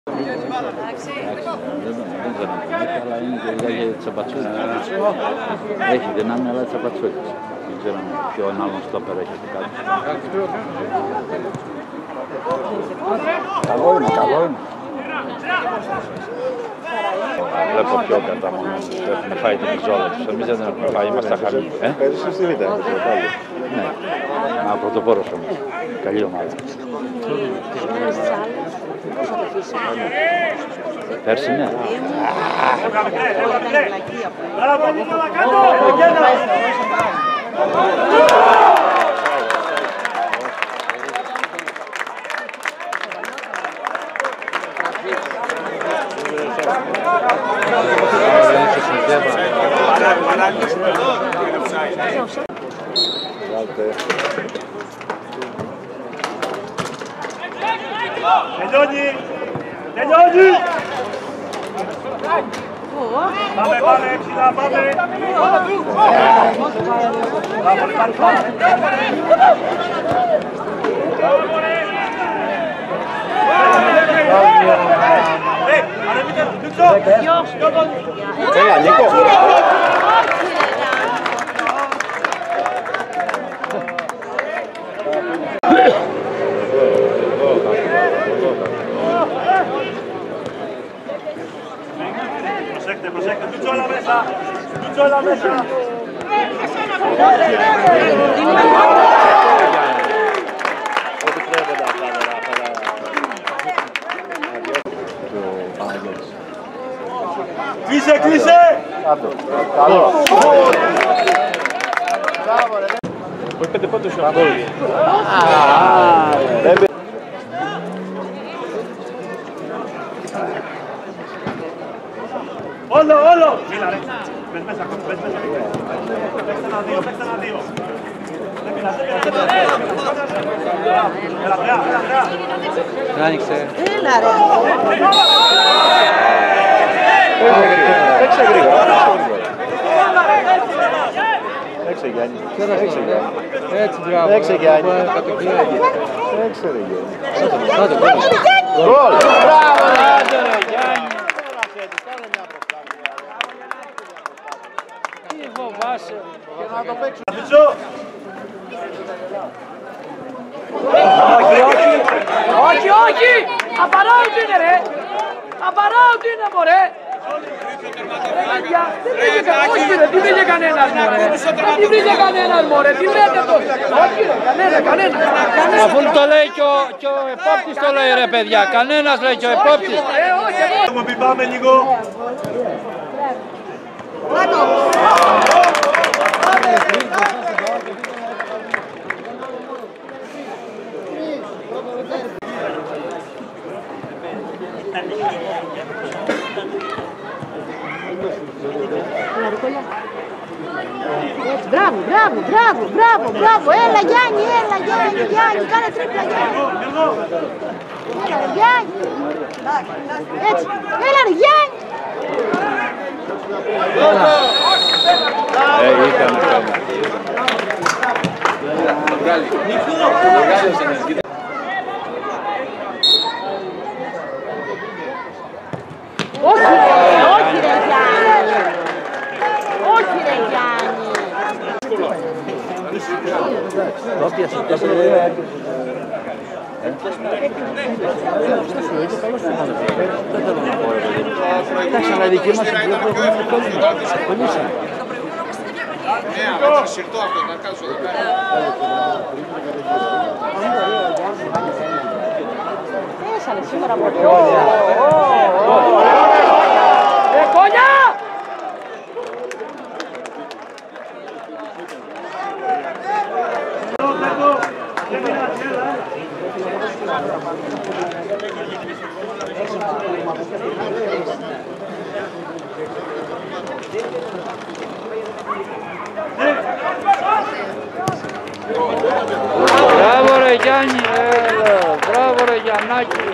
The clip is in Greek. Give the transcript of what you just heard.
Δεν ξέρω αλλά είναι και λίγα τσαπατσούλης. Έχει δυνάμει, αλλά τσαπατσούλης. Δεν ξέρω ποιον άλλον στόπερ έχετε κάτι. Καλό είναι, καλό είναι. Βλέπω πιο καταμονές. Έχουν φάει την πιζόλα τους. Εμείς δεν έχουμε φάει, είμαστε χαλοί. Πέρυσι στη Β' Ναι, μα πρωτοπόρος όμως. Καλή ομάδα. Πέρσι, ναι. Τελειώνει! Τελειώνει! Πάμε, πάμε, ψηλά, πάμε! Έλα, Νίκο! Προσέξτε, προσέξτε, Τουτσόλα μέσα! Τουτσόλα μέσα! Κλείσε, κλείσε! Καλό! Πού είπετε πότε σου αυτό? Όλο, όλο! Μίλα ρε! Πες μέσα, πες μέσα. Παίξτε ένα δύο, παίξτε ένα δύο. Δεν μιλάς, δεν μιλάς. Έλα, βρέα, έλα, βρέα. Άνοιξε. Έλα ρε. Παίξε γρήγορα. Παίξε Γιάννη. Έτσι, μπράβο. Παίξε Γιάννη. Παίξε ρε Γιάννη. Γκολ! Μπράβο ρε Γιάννη. Τι φοβάσαι. Και να το παίξω. Όχι, όχι! Απαράουτ είναι ρε! Απαράουτ είναι μωρέ! Όχι ρε, τι βρήκε κανένας μωρέ! Τι βρήκε κανένας μωρέ, τι λέτε τότε! Όχι ρε, κανένα! Αφού το λέει και ο επόπτης το λέει ρε παιδιά, κανένας λέει και ο επόπτης. Μου πει πάμε λίγο. Μπράβο, μπράβο, μπράβο, μπράβο, μπράβο. Έλα Γιάννη, έλα Γιάννη, Γιάννη, κάνε τρίπλα Γιάννη. Έλα ρε Γιάννη. Έτσι, έλα ρε Γιάννη. Είχαμε κάνει. Όχι ρε, όχι ρε Γιάννη. Όχι ρε Γιάννη. Εντάξει, αλλά η δική μας είναι πιο κολλήσαμε. Ναι, αλλά θα συρτώ αυτό, να κάτσω εδώ πέρα. Έσανε σήμερα από το Κόνια! Μπράβο ρε Γιάννη, μπράβο ρε Γιαννάκη.